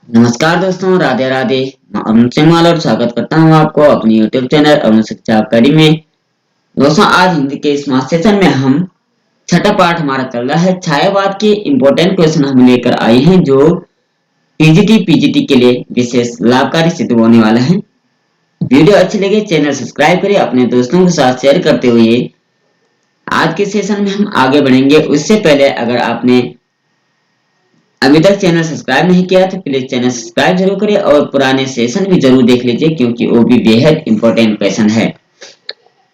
नमस्कार दोस्तों, राधे राधे। मैं अरुण सिंघाल और स्वागत करता हूं आपको अपनी यूट्यूब चैनल अरुण शिक्षा अकादमी में। दोस्तों, आज हिंदी के इस सेशन में हम छठा पाठ हमारा चल रहा है। छायावाद के इम्पोर्टेंट क्वेश्चन हम लेकर आए हैं जो पीजीटी पीजीटी के लिए विशेष लाभकारी सिद्ध होने वाला है। वीडियो अच्छी लगे चैनल सब्सक्राइब करें, अपने दोस्तों के साथ शेयर करते हुए आज के सेशन में हम आगे बढ़ेंगे। उससे पहले अगर आपने अभी तक चैनल सब्सक्राइब नहीं किया तो प्लीज चैनल सब्सक्राइब जरूर करें और पुराने सेशन भी जरूर देख लीजिए क्योंकि वो भी बेहद इंपॉर्टेंट क्वेश्चन है।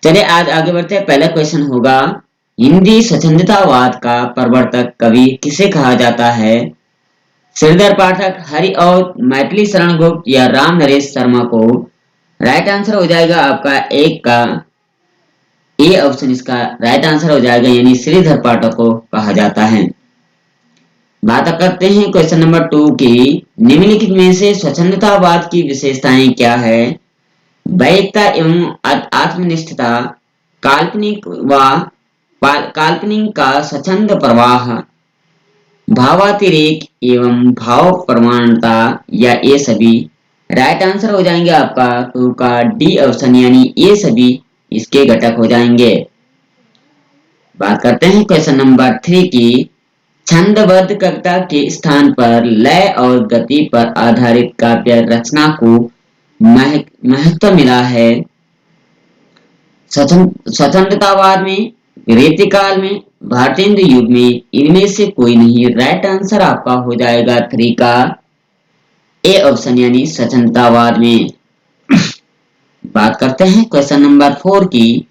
चलिए आज आगे बढ़ते हैं। पहला क्वेश्चन होगा, हिंदी स्वतंत्रतावाद का प्रवर्तक कवि किसे कहा जाता है? श्रीधर पाठक, हरि और मैथिली शरण गुप्त या राम नरेश शर्मा को? राइट आंसर हो जाएगा आपका एक का ए ऑप्शन इसका राइट आंसर हो जाएगा, यानी श्रीधर पाठक को कहा जाता है। बात करते हैं क्वेश्चन नंबर 2 की। निम्नलिखित में से स्वच्छंदतावाद की विशेषताएं क्या है? वैयक्तिकता एवं आत्मनिष्ठता, काल्पनिक व काल्पनिक का स्वच्छंद प्रवाह, भावातिरेक एवं भाव प्रमाणता या ये सभी? राइट आंसर हो जाएंगे आपका 2 का डी ऑप्शन, यानी ये सभी इसके घटक हो जाएंगे। बात करते हैं क्वेश्चन नंबर 3 की। छंदबद्ध कविता के स्थान पर लय और गति पर आधारित काव्य रचना को महत्व मिला है। स्वतंत्रतावाद में, रीतिकाल में, भारतेंद्र युग में, इनमें से कोई नहीं। राइट आंसर आपका हो जाएगा 3 का ए ऑप्शन, यानी स्वतंत्रतावाद में। बात करते हैं क्वेश्चन नंबर 4 की।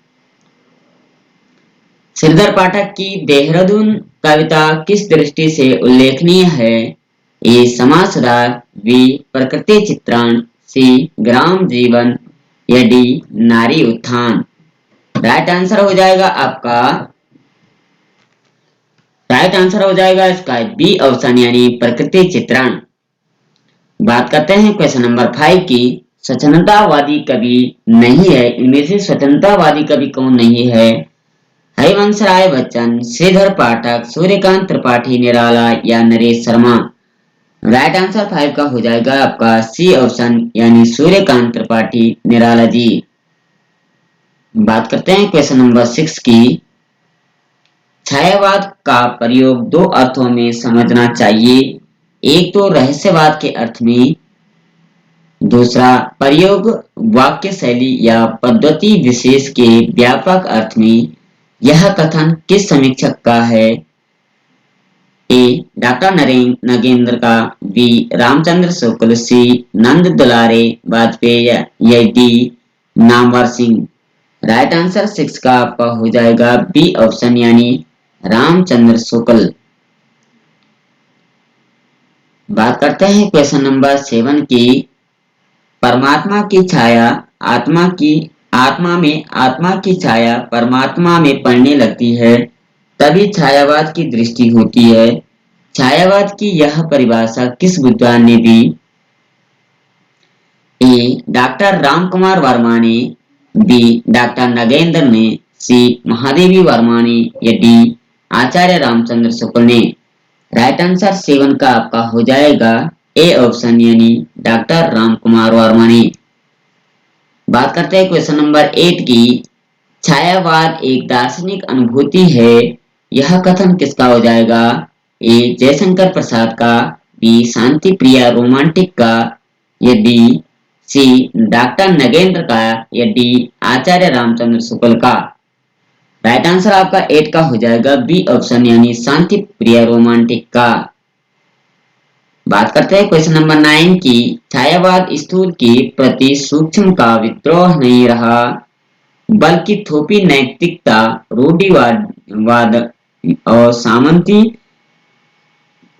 श्रीधर पाठक की देहरादून कविता किस दृष्टि से उल्लेखनीय है? ए समाज सुधार, बी प्रकृति चित्रण, सी ग्राम जीवन या डी नारी उत्थान? राइट आंसर हो जाएगा आपका राइट आंसर हो जाएगा इसका बी ऑप्शन, यानी प्रकृति चित्रण। बात करते हैं क्वेश्चन नंबर 5 की। स्वतंत्रतावादी कवि नहीं है, इनमें से स्वतंत्रतावादी कवि कौन नहीं है? हरिवंश राय बच्चन, श्रीधर पाठक, सूर्यकांत त्रिपाठी निराला या नरेश शर्मा? राइट आंसर 5 का हो जाएगा आपका सी ऑप्शन, यानी सूर्यकांत त्रिपाठी निराला जी। बात करते हैं क्वेश्चन नंबर 6 की। छायावाद का प्रयोग दो अर्थों में समझना चाहिए। एक तो रहस्यवाद के अर्थ में, दूसरा प्रयोग वाक्य शैली या पद्धति विशेष के व्यापक अर्थ में। यह कथन किस समीक्षक का है? ए डॉक्टर नगेंद्र का, बी रामचंद्र शुक्ल, सी नंद दुलारे वाजपेयी या D Namvar Singh? Right answer 6 का आपका हो जाएगा बी ऑप्शन, यानी रामचंद्र शुक्ल। बात करते हैं क्वेश्चन नंबर 7 की। परमात्मा की छाया आत्मा की छाया परमात्मा में पड़ने लगती है, तभी छायावाद की दृष्टि होती है। छायावाद की यह परिभाषा किस विद्वान ने दी? ए डॉक्टर रामकुमार वर्मा ने, बी डॉक्टर नगेंद्र ने, सी महादेवी वर्मा ने या डी आचार्य रामचंद्र शुक्ल ने? राइट आंसर 7 का आपका हो जाएगा ए ऑप्शन, यानी डॉक्टर रामकुमार वर्मा ने। बात करते हैं क्वेश्चन नंबर 8 की। छायावाद एक दार्शनिक अनुभूति है, यह कथन किसका हो जाएगा? ए जयशंकर प्रसाद का, बी शांति प्रिया रोमांटिक का या डी सी डॉक्टर नगेंद्र का या डी आचार्य रामचंद्र शुक्ल का? राइट आंसर आपका 8 का हो जाएगा बी ऑप्शन, यानी शांति प्रिया रोमांटिक का। बात करते हैं क्वेश्चन नंबर 9 की। छायावाद स्थूल के प्रति सूक्ष्म का विद्रोह नहीं रहा, बल्कि थोपी नैतिकता, रूढ़िवाद और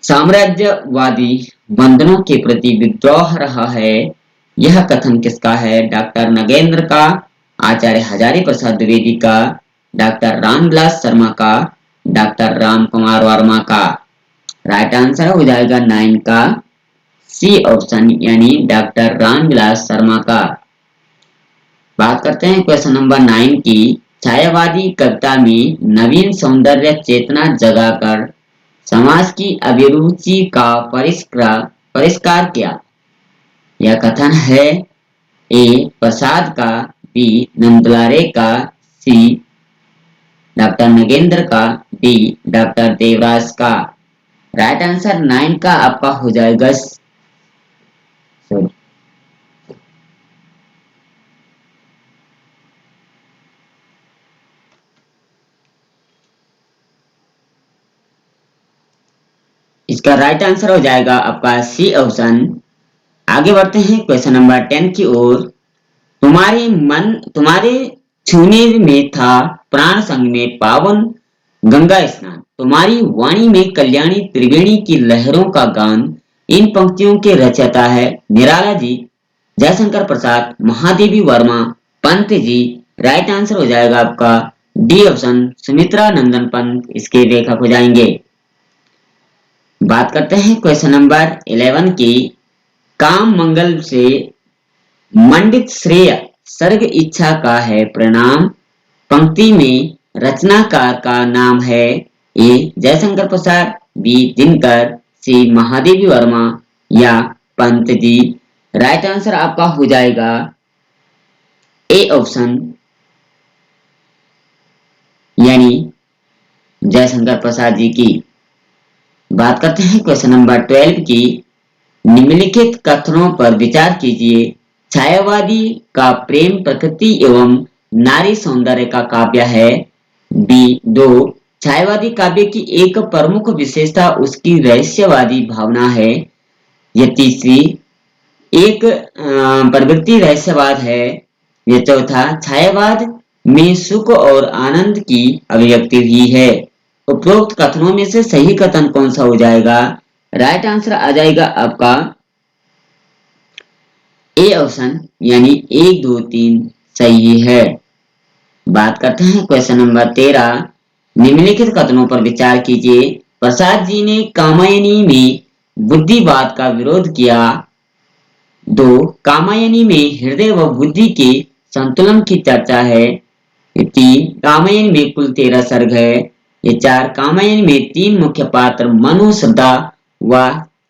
साम्राज्यवादी बंधनों के प्रति विद्रोह रहा है। यह कथन किसका है? डॉक्टर नगेंद्र का, आचार्य हजारी प्रसाद द्विवेदी का, डॉक्टर रामविलास शर्मा का, डॉक्टर रामकुमार वर्मा का? राइट आंसर हो जाएगा 9 का सी ऑप्शन, यानी डॉक्टर रामविलास शर्मा का। बात करते हैं क्वेश्चन नंबर 9 की। छायावादी कविता में नवीन सौंदर्य चेतना जगाकर समाज की अभिरुचि का परिष्कार किया? यह कथन है ए प्रसाद का, बी नंदलारे का, सी डॉक्टर नगेंद्र का, डी डॉक्टर देवराज का। राइट आंसर 9 का आपका हो जाएगा इसका राइट आंसर हो जाएगा आपका सी ऑप्शन। आगे बढ़ते हैं क्वेश्चन नंबर 10 की ओर। तुम्हारे छूने में था प्राण संग में पावन गंगा स्नान, तुम्हारी वाणी में कल्याणी त्रिवेणी की लहरों का गान। इन पंक्तियों के रचयिता है निराला जी, जयशंकर प्रसाद, महादेवी वर्मा, पंत जी। राइट आंसर हो जाएगा आपका डी ऑप्शन सुमित्रा नंदन पंत इसके लेखक हो जाएंगे। बात करते हैं क्वेश्चन नंबर 11 की। काम मंगल से मंडित श्रेय सर्ग इच्छा का है प्रणाम। पंक्ति में रचनाकार का नाम है ए जयशंकर प्रसाद, बी दिनकर, सी महादेवी वर्मा या पंत जी। राइट आंसर आपका हो जाएगा ए ऑप्शन यानी जयशंकर प्रसाद जी की। बात करते हैं क्वेश्चन नंबर 12 की। निम्नलिखित कथनों पर विचार कीजिए। छायावादी का प्रेम प्रकृति एवं नारी सौंदर्य का काव्य है। बी 2 छायावादी काव्य की एक प्रमुख विशेषता उसकी रहस्यवादी भावना है। यह तीसरी एक प्रवृत्ति रहस्यवाद है। यह चौथा छायावाद में सुख और आनंद की अभिव्यक्ति हुई है। उपरोक्त कथनों में से सही कथन कौन सा हो जाएगा? राइट आंसर आ जाएगा आपका ए ऑप्शन यानी 1 2 3 सही है। बात करते हैं क्वेश्चन नंबर 13। निम्नलिखित कथनों पर विचार कीजिए। प्रसाद जी ने कामायनी में बुद्धिवाद का विरोध किया। 2 कामायनी में हृदय व बुद्धि के संतुलन की चर्चा है। 3 कामायनी में कुल 13 सर्ग है। 4 कामायनी में 3 मुख्य पात्र मनु, श्रद्धा व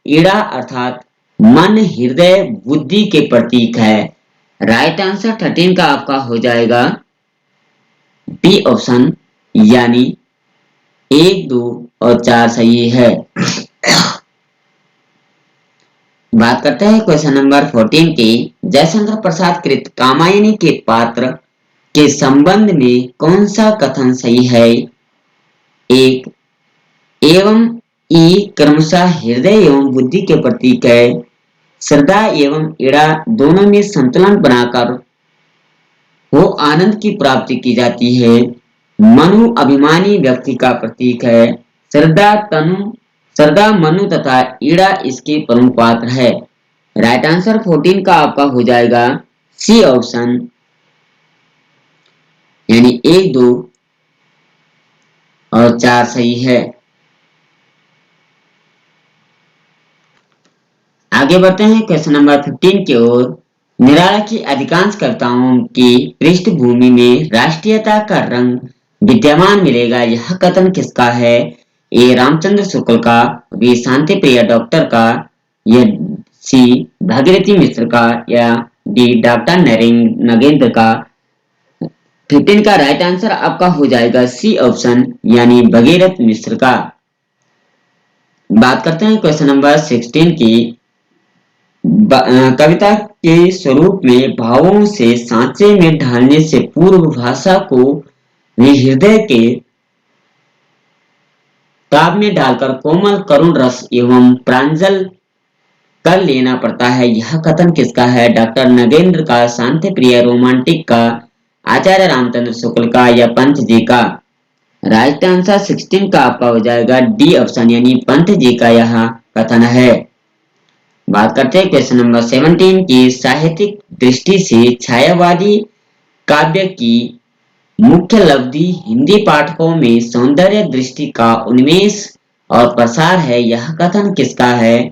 ईड़ा अर्थात मन, हृदय, बुद्धि के प्रतीक है। राइट आंसर 13 का आपका हो जाएगा बी ऑप्शन यानी 1 2 और 4 सही है। बात करते हैं क्वेश्चन नंबर 14 की। जयशंकर प्रसाद कृत कामायनी के पात्र के संबंध में कौन सा कथन सही है? 1 एवं ई क्रमशः हृदय एवं बुद्धि के प्रतीक है। श्रद्धा एवं ईड़ा दोनों में संतुलन बनाकर वो आनंद की प्राप्ति की जाती है। मनु अभिमानी व्यक्ति का प्रतीक है। श्रद्धा मनु तथा ईड़ा इसके प्रमुख पात्र है। राइट आंसर 14 का आपका हो जाएगा सी ऑप्शन यानी 1 2 और 4 सही है। आगे बढ़ते हैं क्वेश्चन नंबर 15 की ओर। निराला की अधिकांश कविताओं की पृष्ठभूमि में राष्ट्रीयता का रंग विद्यमान मिलेगा। यह कथन किसका है? ए रामचंद्र शुक्ल का, बी शांति प्रिय डॉक्टर का, या सी भागीरथी मिश्र का, या डी डॉक्टर नगेंद्र का। 15 का राइट आंसर आपका हो जाएगा सी ऑप्शन यानी भगीरथ मिश्र का। बात करते हैं क्वेश्चन नंबर 16 की। कविता के स्वरूप में भावों से सांचे में ढालने से पूर्व भाषा को हृदय के ताब में डालकर कोमल करुण रस एवं प्रांजल कर लेना पड़ता है। यह कथन किसका है? डॉक्टर नगेंद्र का, शांति प्रिय रोमांटिक का, आचार्य रामचंद्र शुक्ल का, या पंत जी का। राइट आंसर 16 का आपका हो जाएगा डी ऑप्शन यानी पंत जी का यह कथन है। बात करते हैं क्वेश्चन नंबर 17 की। साहित्यिक दृष्टि से छायावादी काव्य की मुख्य लब्धि हिंदी पाठकों में सौंदर्य दृष्टि का उन्मेष और प्रसार है। यह कथन किसका है?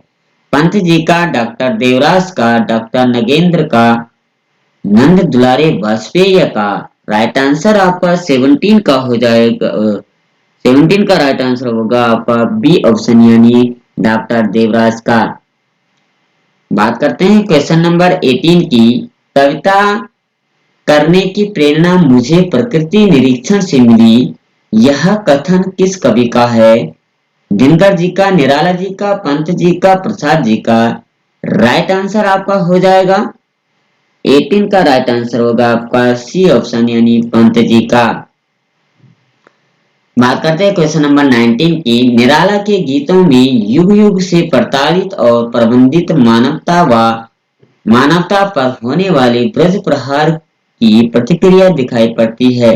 पंत जी का, डॉक्टर देवराज का, डॉक्टर नगेंद्र का, नंद दुलारे वाजपेयी का। राइट आंसर आपका 17 का हो जाएगा। 17 का राइट आंसर होगा आपका बी ऑप्शन यानी डॉक्टर देवराज का। बात करते हैं क्वेश्चन नंबर 18 की। कविता करने की प्रेरणा मुझे प्रकृति निरीक्षण से मिली। यह कथन किस कवि का है? दिनकर जी का, निराला जी का, पंत जी का, प्रसाद जी का? राइट आंसर आपका हो जाएगा 18 का राइट आंसर होगा आपका सी ऑप्शन यानी पंत जी का। बात करते हैं क्वेश्चन नंबर 19 की। निराला के गीतों में युग युग से प्रताड़ित और प्रबंधित मानवता पर होने वाले ब्रज प्रहार की प्रतिक्रिया दिखाई पड़ती है।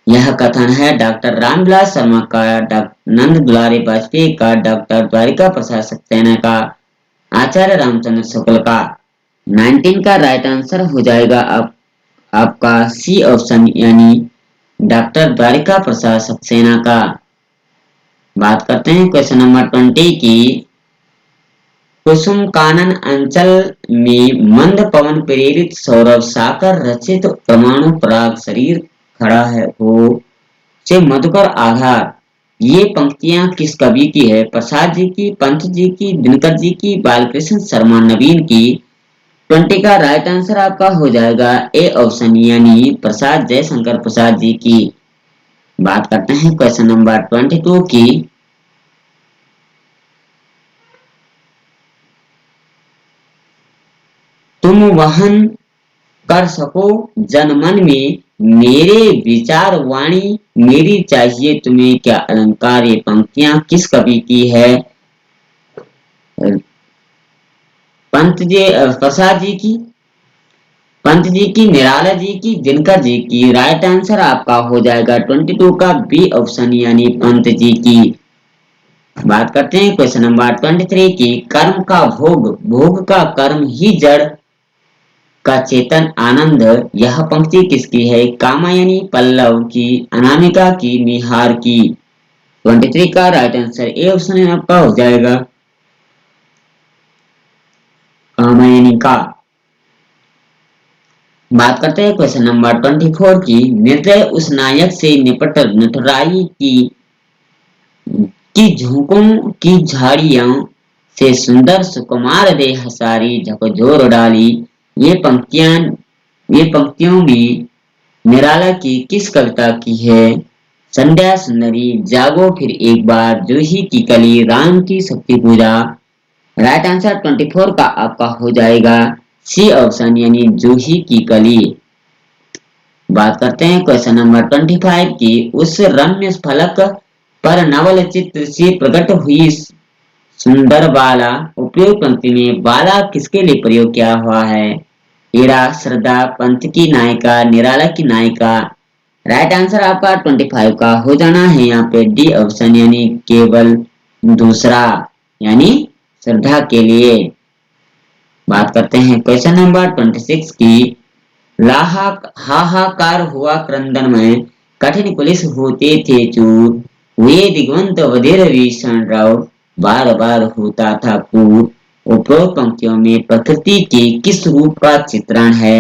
यह कथन है डॉक्टर रामविलास शर्मा का, डॉक्टर नंद दुलारी वाजपेयी का, डॉक्टर द्वारिका प्रसाद सक्सेना का, आचार्य रामचंद्र शुक्ल का। 19 का राइट आंसर हो जाएगा आपका सी ऑप्शन यानी डॉक्टर द्वारिका प्रसाद सक्सेना का। बात करते हैं क्वेश्चन नंबर 20 की। कुसुम कानन अंचल में मंद पवन प्रेरित सौरभ साकर रचित परमाणु पराग शरीर खड़ा है हो से मधुकर आधार। ये पंक्तियां किस कवि की है? प्रसाद जी की, पंत जी की, दिनकर जी की, बालकृष्ण शर्मा नवीन की? 20 का राइट आंसर आपका हो जाएगा ए ऑप्शन यानी प्रसाद जयशंकर प्रसाद जी की। बात करते हैं क्वेश्चन नंबर 22 की। तुम वहन कर सको जनमन में मेरे विचार वाणी मेरी चाहिए तुम्हें क्या अलंकार। ये पंक्तियां किस कवि की है? पंत जी, प्रसाद जी की, पंत जी की, निराला जी की, दिनकर जी की? राइट आंसर आपका हो जाएगा 22 का बी ऑप्शन यानी पंत जी की। बात करते हैं क्वेश्चन नंबर 23 की। कर्म का भोग, भोग का कर्म ही जड़ का चेतन आनंद। यह पंक्ति किसकी है? कामायनी, पल्लव की, अनामिका की, निहार की? 23 का राइट आंसर ए ऑप्शन आपका हो जाएगा कामायनी का। बात करते हैं क्वेश्चन नंबर 24 की। निर्दय उस नायक से निपट नटराई की झोंकों की झाड़ियों से सुंदर सुकुमार देह सारी झकझोर डाली। ये पंक्तियां ये पंक्तियों भी निराला की किस कविता की है? संध्या सुंदरी, जागो फिर एक बार, जूही की कली, राम की शक्ति पूजा? राइट आंसर 24 का आपका हो जाएगा सी ऑप्शन यानी जूही की कली। बात करते हैं क्वेश्चन नंबर 25 की। उस रम्य फलक पर नवल चित्र से प्रकट हुई सुंदर बाला। उपयोग पंक्ति में बाला किसके लिए प्रयोग किया हुआ है? हीरा, श्रद्धा, पंत की नायिका, निराला की नायिका? राइट आंसर आपका 25 का हो जाना है यहाँ पे डी ऑप्शन यानी केवल दूसरा यानी श्रद्धा के लिए। बात करते हैं क्वेश्चन नंबर 26 की। लाहा हाहाकार हुआ क्रंदन में, कठिन पुलिस होते थे चूर, वे दिग्वंत बधिर भीषण राव, बार बार होता था पूर। उपरोक्त पंक्तियों में प्रकृति के किस रूप का चित्रण है?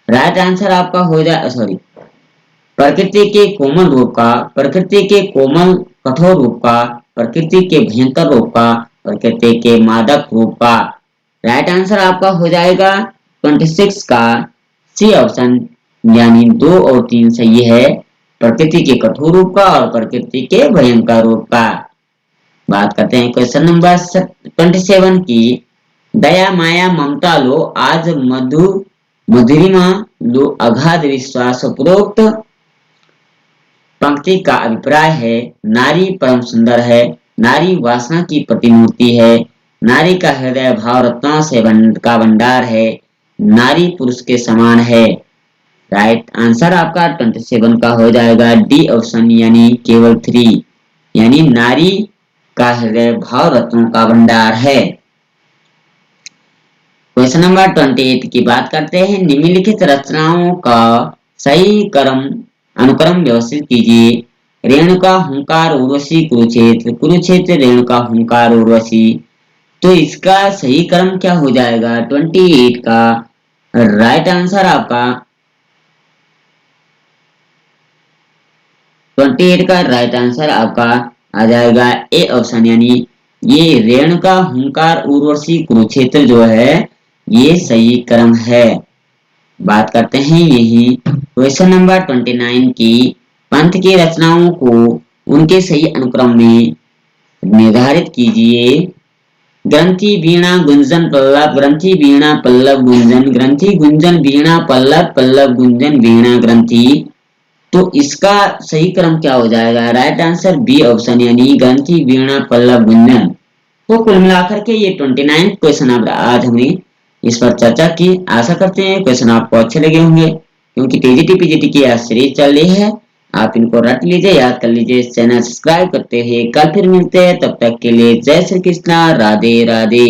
राइट आंसर आपका हो जाए सॉरी प्रकृति के कोमल रूप का, प्रकृति के कोमल कठोर रूप का, प्रकृति के भयंकर रूप का, प्रकृति के मादक रूप का? राइट आंसर आपका हो जाएगा 26 का सी ऑप्शन यानी 2 और 3 सही है। प्रकृति के कठोर रूप का और प्रकृति के भयंकर रूप का। बात करते हैं क्वेश्चन नंबर 27 की। दया माया ममता लो आज मधुरिमा लो अगाध विश्वास। उपरोक्त पंक्ति का अभिप्राय है नारी परम सुंदर है, नारी वासना की प्रतिमूर्ति है, नारी का हृदय भाव रत्नों से का भंडार है, नारी पुरुष के समान है। राइट आंसर आपका 27 का हो जाएगा डी ऑप्शन यानी केवल 3 यानी नारी का हृदय भाव रत्नों का भंडार है। क्वेश्चन नंबर 28 की बात करते हैं। निम्नलिखित रचनाओं का सही क्रम अनुक्रम व्यवस्थित कीजिए। रेणुका हुंकार उर्वशी कुरुक्षेत्र, कुरुक्षेत्र रेणुका हुंकार उर्वशी। तो इसका सही क्रम क्या हो जाएगा? 28 का राइट आंसर आपका 28 का राइट आंसर आपका आ जाएगा ए ऑप्शन यानी ये रेणुका, हुंकार, उर्वशी, कुरुक्षेत्र जो है ये सही क्रम है। बात करते हैं यही क्वेश्चन नंबर 29 की। पंथ की रचनाओं को उनके सही अनुक्रम में निर्धारित कीजिए। ग्रंथि, वीणा, गुंजन, पल्लव, ग्रंथि, वीणा, पल्लव, गुंजन, ग्रंथि, गुंजन, वीणा, पल्लव, पल्लव, गुंजन, वीणा, ग्रंथि। तो इसका सही क्रम क्या हो जाएगा? राइट आंसर बी ऑप्शन, यानी ग्रंथि, वीणा, पल्लव, गुंजन। तो कुल मिलाकर के ये 29 क्वेश्चन आज हमने इस पर चर्चा की। आशा करते हैं क्वेश्चन आपको अच्छे लगे होंगे, क्योंकि टीजीटी पीजीटी की आज सीरीज चल रही है। आप इनको रट लीजिए, याद कर लीजिए, चैनल सब्सक्राइब करते हैं। कल फिर मिलते हैं, तब तक के लिए जय श्री कृष्णा, राधे राधे।